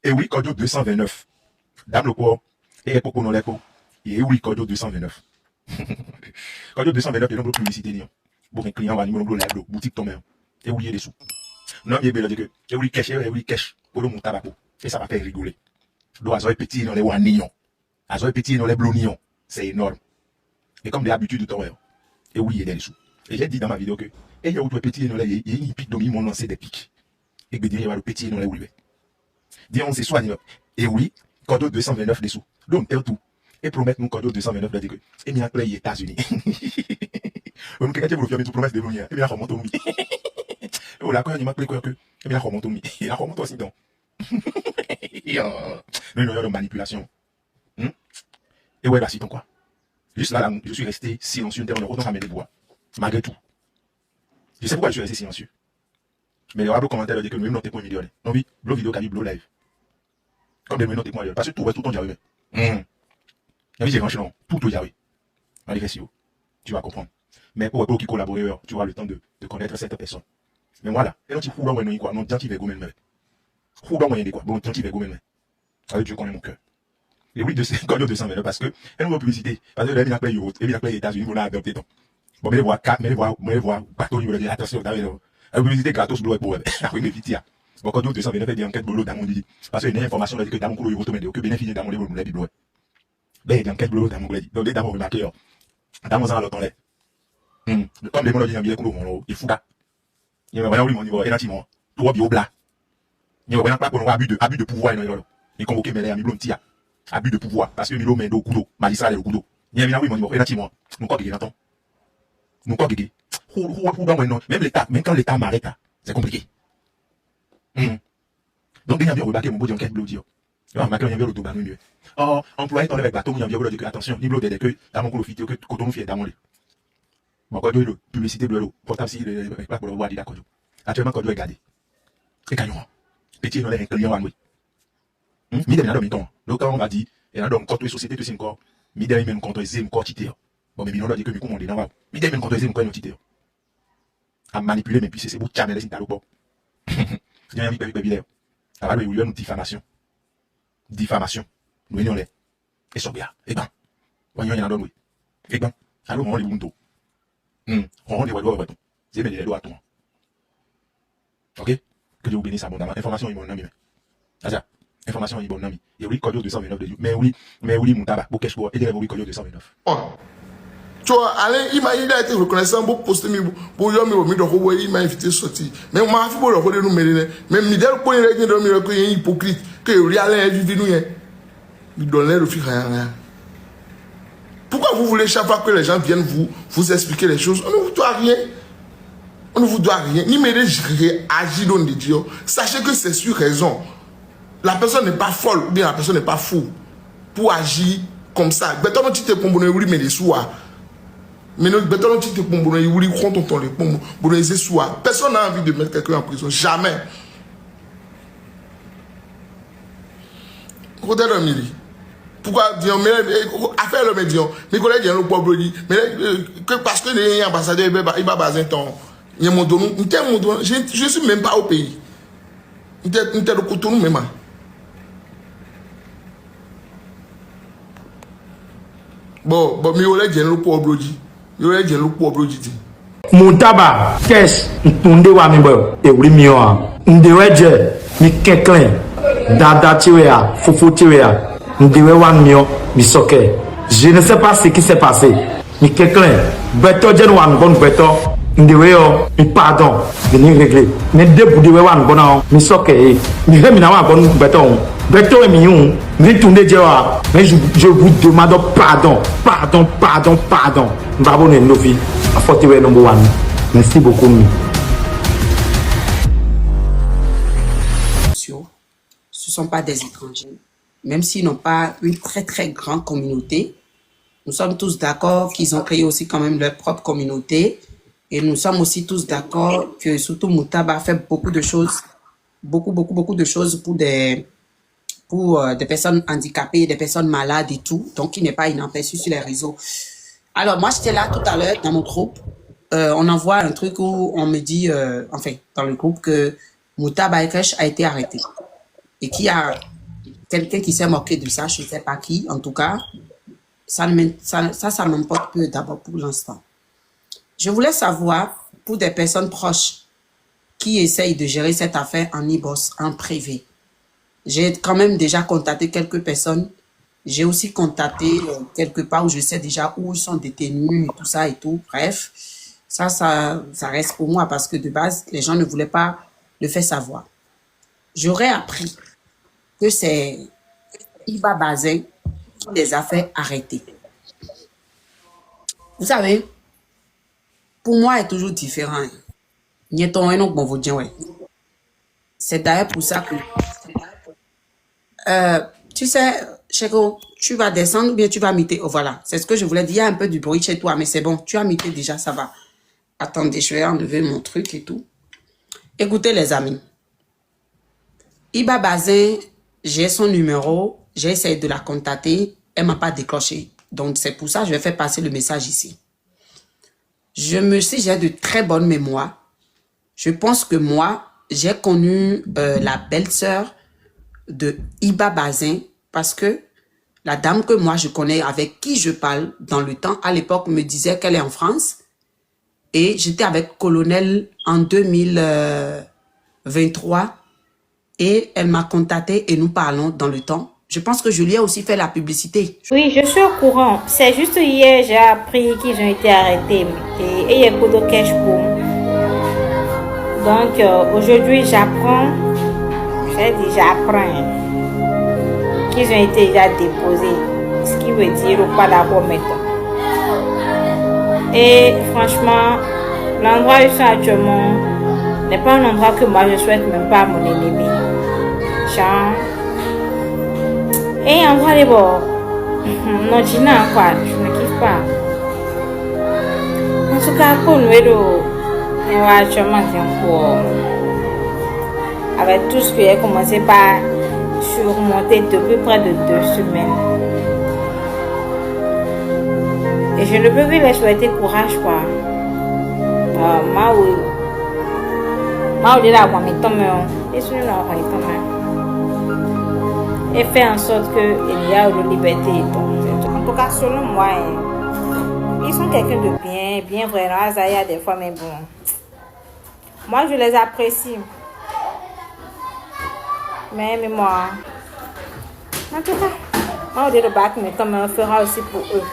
Et oui, Kodio 229. Dame le quoi? Et Popo non l'écho. Et oui, Kodio 229. Kodio 229, il y a une publicité. Bon, un client va nous la boutique tombe. Et oui, il y a des sous. Non, il y a bien que. Et oui, cash. Pour le monter tabac. Et ça va faire rigoler. Donc, à petit dans les wanillons. À petit dans les blonillons. C'est énorme. Et comme d'habitude de temps, et oui, il y a des sous. Et j'ai dit dans ma vidéo que, et il y a autre petit dans les, il y a une pique d'homme, ils m'ont lancé des piques. Et que derrière, il y a le petit dans les oui. Disons, c'est soit, et oui, Kodio 229 des sous. Donc, tout. Et promettre nous Kodio 229 de dire que, et bien, après, les États-Unis. On quelqu'un qui vous fait une promesse de venir, et bien, remonte au mi. Et voilà, quand il m'a pris que, et bien, remonte au mi. Et la remonte aussi, donc. Non, il y a de manipulation. Et ouais, bah, si ton quoi. Juste là, je suis resté silencieux, autant ça des voix. Malgré tout. Je sais pourquoi je suis resté silencieux. Mais il y aura des commentaires qui disent que nous notez pour une vidéo. Non, oui, blog vidéo, blog live. Comme des notez pour une vidéo. Parce que tout le temps, j'arrive. Il y a des tout le j'arrive. Dans les récits, tu vas comprendre. Mais pour qui collaborer, tu auras le temps de connaître cette personne. Mais voilà. Et donc, tu fous dans mon quoi. Non, tu vas gommer. Fous dans mon quoi. Bon, tu vas gommer. Avec Dieu connaît mon cœur. Et oui, Kodio 229 parce que, elle nous publicité. Parce que là, il y a plein de et il y a plein d'États-Unis, vous l'avez adopté. Bon, mais les voix 4, mais les voix, bateau, il veut dire, attention, t'as vu, la publicité gratos, bleu, pour, oui, mais vite, bon, Kodio 229 fait des enquêtes bleu dans mon dit. Parce qu'il y a une information, que dans mon couloir, il va que bénéficier dans mon livre, la Bible, ben, il y a une enquête bleu dans mon dit. Donc, les dames ont remarqué, dans mon sang, l'autre, lait. Comme les mots, il y a bien couloir, il faut gars. Il y a vraiment, mon niveau, et là, Timon, tout bio blanc. Il y a vraiment pas pour abus de pouvoir, il convoqué, mais les amis, bleu, tia. Abus de pouvoir, parce que Milo Mendo Kudo, Malissa le Kudo. Il y a oui, mon niveau, et là, Timon, nous quoi, qui est nous quoi, qui même quand l'État m'arrête, c'est compliqué. Donc, il y a bien remarqué mon beau enquête bleu, dire. Il y a remarqué, il y a bien le double mieux. Oh, employé ton avec bateau, il y a bien le dire attention, ni bleu de que, dans mon coup, que coton fait dans mon lit. Bon, quoi, de publicité bleu, portable si, pas pour le voir, d'accord. Actuellement, quand je regarde, c'est gagnant. Petit, il y a un client, oui. Mi dem na dom ton. Donc quand on va dire et na dom contre société tout c'est encore mi dem même contre zem encore tité. Bon mais mi non dit que mi commande dans va. Mi dem même contre zem encore tité. À manipuler mais puis c'est beau channel c'est talo bon. Il y a un bébé là. Ça va lui une diffamation. Diffamation. Nous venons là. Et so bien. Et ben. Voyons il y en a oui. Et ben. Allô on les bunto. On les voit doit ton. C'est bien les doigts ton. OK? Que Dieu vous bénisse abondamment. Information est mon ami. Ça. Information est bonne ami. Et oui, Kodio 229 de Dieu. Mais oui, mon tabac, pour cash pour aider oui, Kodio 229. Tu vois, Alain, il a été reconnaissant pour poster pour il m'a invité à sortir. Mais on m'a fait pour le reconnaître nous mêler. Même Midel pour les règles de nous que est hypocrite, que Alain est venu nous. Il donne le fil rien. Pourquoi vous voulez chaque fois que les gens viennent vous expliquer les choses? On ne vous doit rien. On ne vous doit rien. Ni mêler agir dans des dieux. Sachez que c'est sur raison. La personne n'est pas folle ou bien la personne n'est pas fou pour agir comme ça. Béton tu te pomboné oui mais les soirs. Mais non béton tu te pomboné oui quand on ton les pomboné les soirs. Personne n'a envie de mettre quelqu'un en prison jamais. Côté de Mili. Pourquoi dire mais affaire le médian. Mes collègues viennent le pauvre dit mais que parce que les ambassadeurs il va baser ton il mon don je suis même pas au pays. Il était le Cotonou même. Bon, mais on est le pauvre dit. On est le pauvre dit. Moutaba, qu'est-ce que wa mi bo e wuri mi o ndeweje mi kenklen dada tiwea fofo tiwea ndewe wa mi o mi soke. Je ne sais pas ce qui s'est passé. Mi kenklen beto je no wa mi bon beto ndewe o mi pardon veni régler. Mais de dewe wa mi bon mi soke mi re mi na wa bon beto beto e mi yun mi tunde je wa mais je vous demande pardon. Mbabone Novi, à Fortiway number 1. Merci beaucoup. Ce ne sont pas des étrangers. Même s'ils n'ont pas une très très grande communauté, nous sommes tous d'accord qu'ils ont créé aussi quand même leur propre communauté. Et nous sommes aussi tous d'accord que surtout Moutaba fait beaucoup de choses, beaucoup de choses pour des personnes handicapées, des personnes malades et tout. Donc, il n'est pas inaperçu sur les réseaux. Alors, moi, j'étais là tout à l'heure dans mon groupe. On envoie un truc où on me dit, enfin, dans le groupe, que Moutaba Ekesh a été arrêté. Et qui a quelqu'un qui s'est moqué de ça, je ne sais pas qui, en tout cas. Ça m'importe peu d'abord pour l'instant. Je voulais savoir, pour des personnes proches qui essayent de gérer cette affaire en e-boss, en privé. J'ai quand même déjà contacté quelques personnes. J'ai aussi contacté quelque part où je sais déjà où ils sont détenus et tout ça et tout. Bref, ça reste pour moi parce que de base, les gens ne voulaient pas le faire savoir. J'aurais appris que c'est Iba Bazin qui les a fait arrêter. Vous savez, pour moi, c'est toujours différent. C'est d'ailleurs pour ça que, tu sais, Cheko, tu vas descendre ou bien tu vas muter. Oh, voilà, c'est ce que je voulais dire. Il y a un peu du bruit chez toi, mais c'est bon. Tu as muté déjà, ça va. Attendez, je vais enlever mon truc et tout. Écoutez, les amis. Iba Bazin, j'ai son numéro. J'ai essayé de la contacter. Elle ne m'a pas décroché. Donc, c'est pour ça que je vais faire passer le message ici. J'ai de très bonnes mémoires. Je pense que moi, j'ai connu la belle-sœur de Iba Bazin parce que la dame que moi je connais, avec qui je parle dans le temps, à l'époque, me disait qu'elle est en France. Et j'étais avec Colonel en 2023 et elle m'a contacté et nous parlons dans le temps. Je pense que je lui ai aussi fait la publicité. Oui, je suis au courant. C'est juste hier, j'ai appris qu'ils ont été arrêtés. Et il y a beaucoup de cash pour. Donc, aujourd'hui, j'apprends. J'apprends qu'ils ont été déjà déposés. Ce qui veut dire ou pas d'abord maintenant. Et franchement, l'endroit où je suis actuellement n'est pas un endroit que moi je souhaite même pas à mon ennemi. Genre. Et en vrai, les bords, non, Gina, quoi, je ne kiffe pas. En tout cas, pour nous, on va actuellement avec tout ce qui a commencé par surmonter depuis près de 2 semaines. Et je ne peux que les souhaiter courage, quoi. Et faire en sorte qu'il y a de liberté. En tout cas, selon moi, ils sont quelqu'un de bien vraiment. Azaya des fois, mais bon. Moi, je les apprécie. Mais moi, en tout cas, moi, au lieu de battre, mais comme on fera aussi pour eux.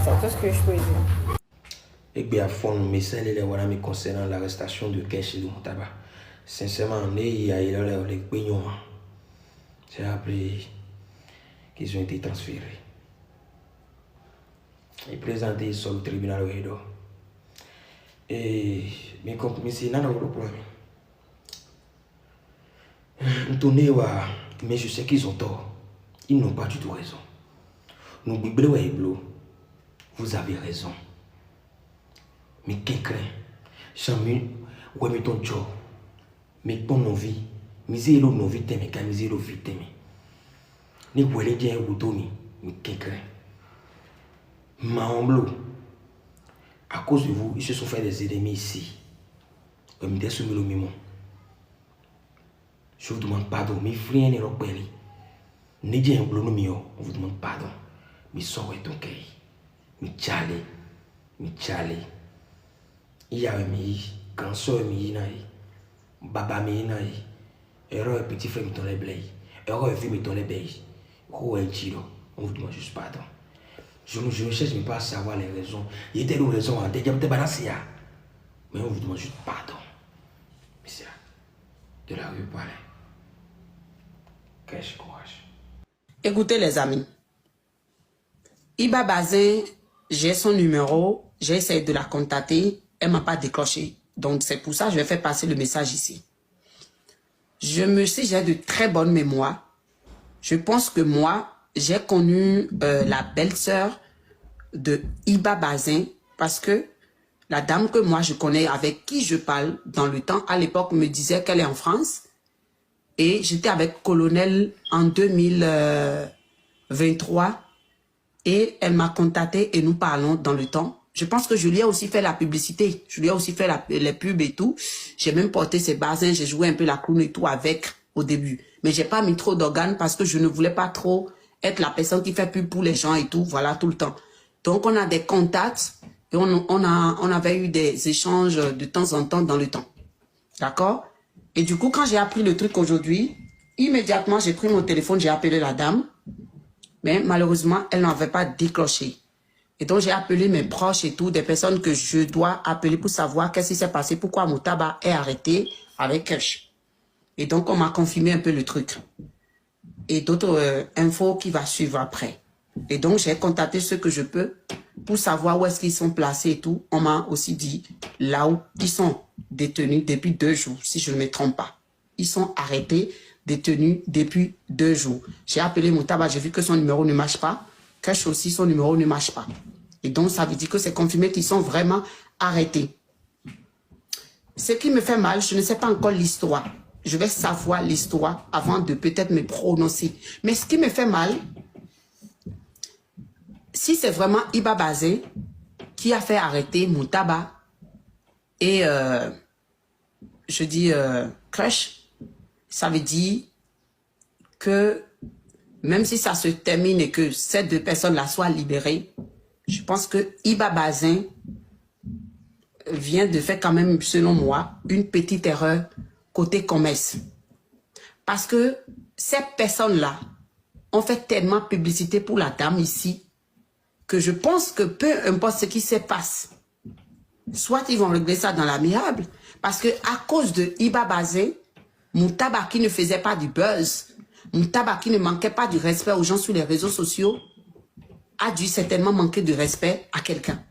C'est tout ce que je peux dire. Et bien, à fond, mes scènes et les voilà me concernant l'arrestation de Kesh et de Moutaba. Sincèrement, il y a les pignons. J'ai appris qu'ils ont été transférés et présentés sur le tribunal Oedo. Et mais c'est un autre problème. Mais je sais qu'ils ont tort. Ils n'ont pas du tout raison. Nous, vous avez raison. Mais quelqu'un, Chamu, ouais, mais ton job, mais ton envie. Misé lo no viteme ka misé lo viteme ni wele je wutoni ni quelqu'un maomblo à cause de vous ils se sont fait des ennemis ici comme des soumis le mimo je vous demande pardon mi frien ne ropeli ni je mblo no mio on vous demande pardon mi sowe ton kay mi chale iya mi kanso mi nai baba mi nai erreur petit frère dans les blés, erreur vie dans les baies. Oh, un tiro, on vous demande juste pardon. Je ne cherche même pas à savoir les raisons. Il y a des raisons à dire, mais on vous demande juste pardon. Monsieur, de la rue parler. Quel courage. Écoutez les amis. Iba Bazin, j'ai son numéro, j'ai essayé de la contacter, elle ne m'a pas décroché. Donc c'est pour ça que je vais faire passer le message ici. J'ai de très bonnes mémoires. Je pense que moi, j'ai connu la belle-sœur de Iba Bazin parce que la dame que moi je connais, avec qui je parle dans le temps, à l'époque, me disait qu'elle est en France. Et j'étais avec Colonel en 2023 et elle m'a contacté et nous parlons dans le temps. Je pense que je lui ai aussi fait la publicité. Je lui ai aussi fait les pubs et tout. J'ai même porté ses basins. J'ai joué un peu la clown et tout avec au début. Mais j'ai pas mis trop d'organes parce que je ne voulais pas trop être la personne qui fait pub pour les gens et tout, voilà, tout le temps. Donc, on a des contacts et on avait eu des échanges de temps en temps dans le temps. D'accord? Et du coup, quand j'ai appris le truc aujourd'hui, immédiatement, j'ai pris mon téléphone, j'ai appelé la dame. Mais malheureusement, elle n'avait pas décroché. Et donc, j'ai appelé mes proches et tout, des personnes que je dois appeler pour savoir qu'est-ce qui s'est passé, pourquoi Moutaba est arrêté avec Kesh. Et donc, on m'a confirmé un peu le truc. Et d'autres infos qui va suivre après. Et donc, j'ai contacté ceux que je peux pour savoir où est-ce qu'ils sont placés et tout. On m'a aussi dit là où ils sont détenus depuis 2 jours, si je ne me trompe pas. Ils sont arrêtés, détenus depuis 2 jours. J'ai appelé Moutaba, j'ai vu que son numéro ne marche pas. Kesh aussi, son numéro ne marche pas. Et donc, ça veut dire que c'est confirmé qu'ils sont vraiment arrêtés. Ce qui me fait mal, je ne sais pas encore l'histoire. Je vais savoir l'histoire avant de peut-être me prononcer. Mais ce qui me fait mal, si c'est vraiment Iba Bazin qui a fait arrêter Moutaba et je dis Kesh, ça veut dire que même si ça se termine et que ces 2 personnes-là soient libérées, je pense que Iba Bazin vient de faire quand même, selon moi, une petite erreur côté commerce. Parce que ces personnes-là ont fait tellement de publicité pour la dame ici que je pense que peu importe ce qui se passe, soit ils vont régler ça dans l'amiable, parce que à cause de Iba Bazin, Moutaba qui ne faisait pas du buzz, Moutaba qui ne manquait pas du respect aux gens sur les réseaux sociaux, a dû certainement manquer de respect à quelqu'un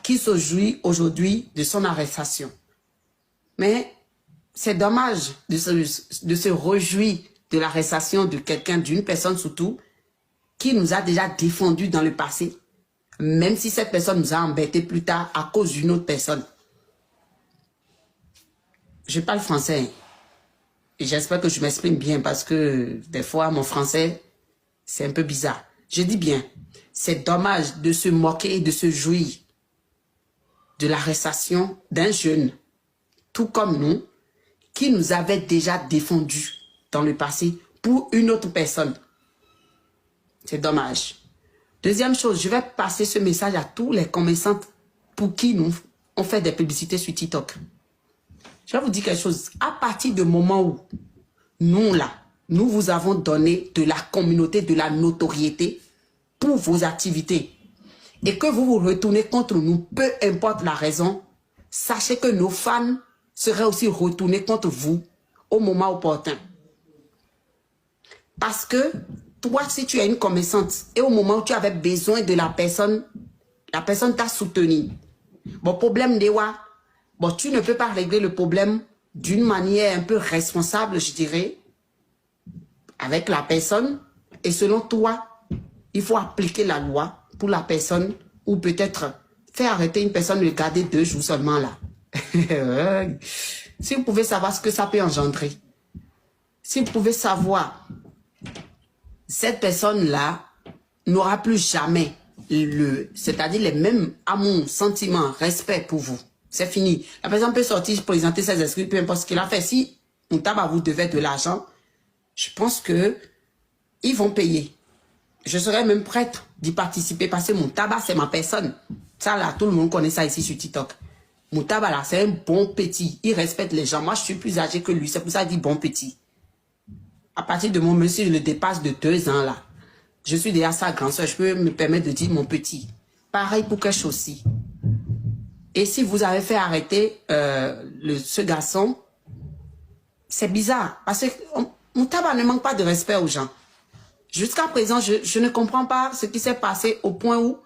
qui se jouit aujourd'hui de son arrestation. Mais c'est dommage de se réjouir de l'arrestation de quelqu'un, d'une personne surtout, qui nous a déjà défendu dans le passé, même si cette personne nous a embêtés plus tard à cause d'une autre personne. Je parle français et j'espère que je m'exprime bien parce que des fois mon français c'est un peu bizarre. Je dis bien, c'est dommage de se moquer et de se jouir de l'arrestation d'un jeune, tout comme nous, qui nous avait déjà défendu dans le passé pour une autre personne. C'est dommage. Deuxième chose, je vais passer ce message à tous les commerçants pour qui nous on fait des publicités sur TikTok. Je vais vous dire quelque chose. À partir du moment où nous vous avons donné de la communauté, de la notoriété pour vos activités et que vous vous retournez contre nous, peu importe la raison, sachez que nos fans seraient aussi retournés contre vous au moment opportun. Parce que toi, si tu es une commerçante et au moment où tu avais besoin de la personne t'a soutenu. Bon, problème de quoi? Bon, tu ne peux pas régler le problème d'une manière un peu responsable, je dirais, avec la personne. Et selon toi, il faut appliquer la loi pour la personne ou peut-être faire arrêter une personne, le garder 2 jours seulement là. Si vous pouvez savoir ce que ça peut engendrer, si vous pouvez savoir, cette personne-là n'aura plus jamais c'est-à-dire les mêmes amours, sentiments, respect pour vous. C'est fini. La personne peut sortir, présenter ses excuses, peu importe ce qu'il a fait. Si Moutaba vous devait de l'argent, je pense que ils vont payer. Je serais même prête d'y participer parce que Moutaba, c'est ma personne. Ça là, tout le monde connaît ça ici sur TikTok. Moutaba là, c'est un bon petit. Il respecte les gens. Moi, je suis plus âgé que lui. C'est pour ça qu'il dit bon petit. À partir de mon monsieur, je le dépasse de 2 ans là. Je suis déjà sa grande soeur. Je peux me permettre de dire mon petit. Pareil pour Kesh aussi. Et si vous avez fait arrêter ce garçon, c'est bizarre. Parce que Moutaba ne manque pas de respect aux gens. Jusqu'à présent, je ne comprends pas ce qui s'est passé au point où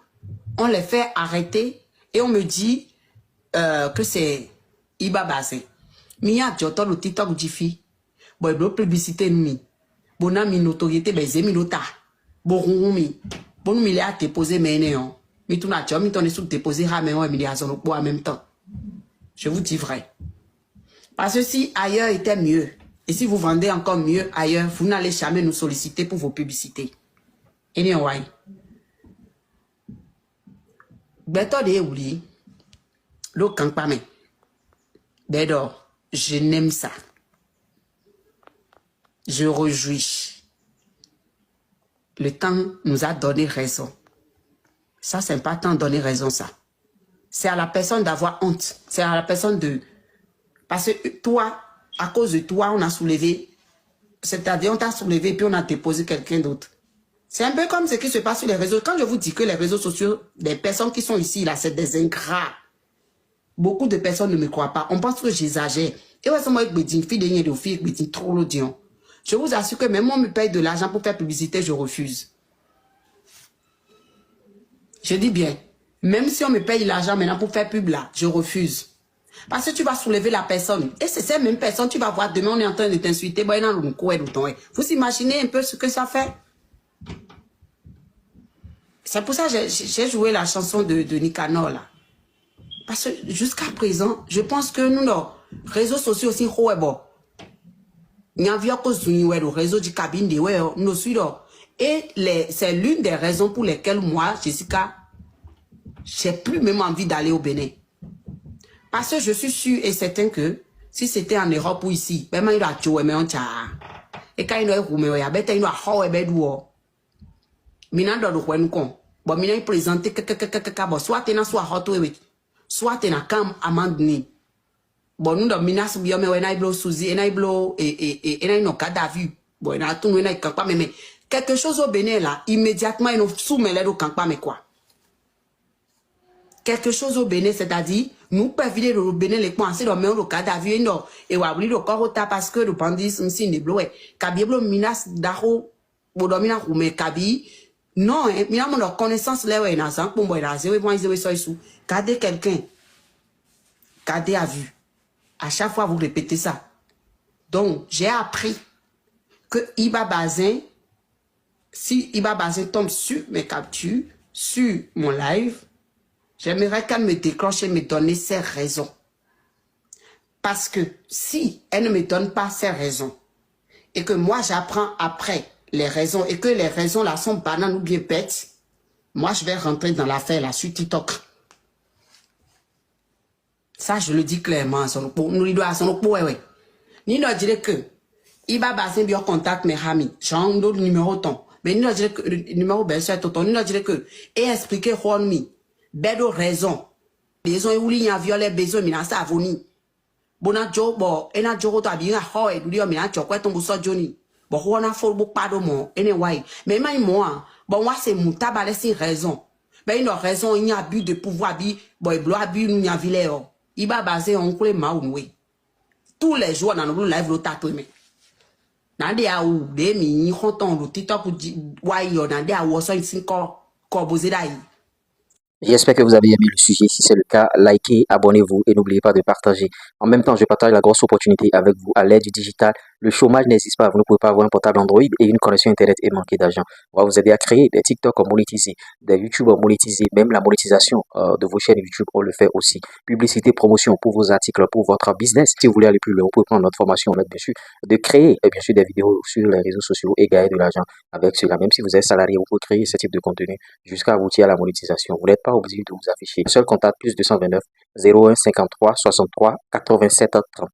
on les fait arrêter et on me dit que c'est Iba Bazin. Mia Djoto le TikTok Jiffy. Bon, il publicité nous. Bon, na mi notoriété, ben, zemi nota. Bon, mi. Bon, nous, il a déposé, mais non. Mais tout n'a jamais ton sous déposé, mais on est à son poids en même temps. Je vous dis vrai. Parce que si ailleurs était mieux, et si vous vendez encore mieux ailleurs, vous n'allez jamais nous solliciter pour vos publicités. Anyway. Beto de ouli. Lo kankpame. Bedo, je n'aime ça. je réjouis. Le temps nous a donné raison. Ça, c'est pas tant donner raison, ça. C'est à la personne d'avoir honte. C'est à la personne de... Parce que toi, à cause de toi, on a soulevé... C'est-à-dire, on t'a soulevé puis on a déposé quelqu'un d'autre. C'est un peu comme ce qui se passe sur les réseaux. Quand je vous dis que les réseaux sociaux, des personnes qui sont ici, là, c'est des ingrats. Beaucoup de personnes ne me croient pas. On pense que j'exagère. Et ouais, c'est moi qui me dis, fille de fille, me dit trop l'audience. Je vous assure que même moi, on me paye de l'argent pour faire publicité, je refuse. Je dis bien, même si on me paye l'argent maintenant pour faire pub là, je refuse. Parce que tu vas soulever la personne. Et c'est cette même personne, tu vas voir, demain on est en train de t'insulter. Vous imaginez un peu ce que ça fait? C'est pour ça que j'ai joué la chanson de Nicanor là. Parce que jusqu'à présent, je pense que nous, nos réseaux sociaux aussi, le réseau du cabine de nous suivons. Et c'est l'une des raisons pour lesquelles moi, Jessica, j'ai plus même envie d'aller au Bénin. Parce que je suis sûre et certain que si c'était en Europe ou ici, ben il a tué mais on t'a. Et quand il a roumé, il a bête il a haut et bedou. Mina do do kwen kon. Bon mina il présenter bon soit t'es na soit hot oui. Soit t'es na cam amandni. Bon nous do mina subio me we na iblo suzi, na iblo et na ino kada vu. Bon na tout na kampa mais quelque chose au Bénin là, immédiatement il nous soumet les do kampa mais quoi. Quelque chose au Bénin, c'est-à-dire, nous pouvons vider le Bénin les points, c'est le même le cas d'avion, et on va ouvrir le corps parce que le bandit, c'est une bloé. Kabi, le minas d'aro, ou domina roumé, Kabi, non, mina mon connaissance là, ouais, n'a sans pour moi, là, 0,0 sous. Gardez quelqu'un, gardez à vue. À chaque fois, vous répétez ça. Donc, j'ai appris que Iba Bazin, si Iba Bazin tombe sur mes captures, sur mon live, j'aimerais qu'elle me déclenche et me donne ses raisons. Parce que si elle ne me donne pas ses raisons, et que moi j'apprends après les raisons, et que les raisons là sont bananes ou bien bêtes, moi je vais rentrer dans l'affaire là sur TikTok. Ça je le dis clairement, nous lui doit son ouais. Ni nous dirait que il va baser bien contact mes amis, genre le numéro ton, mais ni nous dirait que le numéro ben c'est ton, ni nous dirait que et expliquer Juanmi. Bedo raison. Besoin ou li y a violé besoin mina sa avoni. Bona jo bo ena jo to abi nga ho e duri o mina cho kweto bu so joni. Bo ho na fo bu pado mo anyway. Mais mai mo an bon wa c'est mutaba laisser raison. Ben une raison il y a abus de pouvoir bi bo e blo abus nous y a vilé o. Iba basé on kule ma unwe. Tous les jours dans le live lo tato me. Na de a ou de mi konton lo TikTok wa yo na de a wo so sin ko boze dai. J'espère que vous avez aimé le sujet. Si c'est le cas, likez, abonnez-vous et n'oubliez pas de partager. En même temps, je partage la grosse opportunité avec vous à l'ère du digital. Le chômage n'existe pas. Vous ne pouvez pas avoir un portable Android et une connexion Internet et manquer d'argent. On va vous aider à créer des TikTok monétisés, des YouTube monétisés, même la monétisation de vos chaînes YouTube, on le fait aussi. Publicité, promotion pour vos articles, pour votre business. Si vous voulez aller plus loin, vous pouvez prendre notre formation, bien sûr, de créer bien sûr des vidéos sur les réseaux sociaux et gagner de l'argent avec cela. Même si vous êtes salarié, vous pouvez créer ce type de contenu jusqu'à aboutir à la monétisation. Vous n'êtes pas obligé de vous afficher. Seul contact +229 01 53 63 87 30.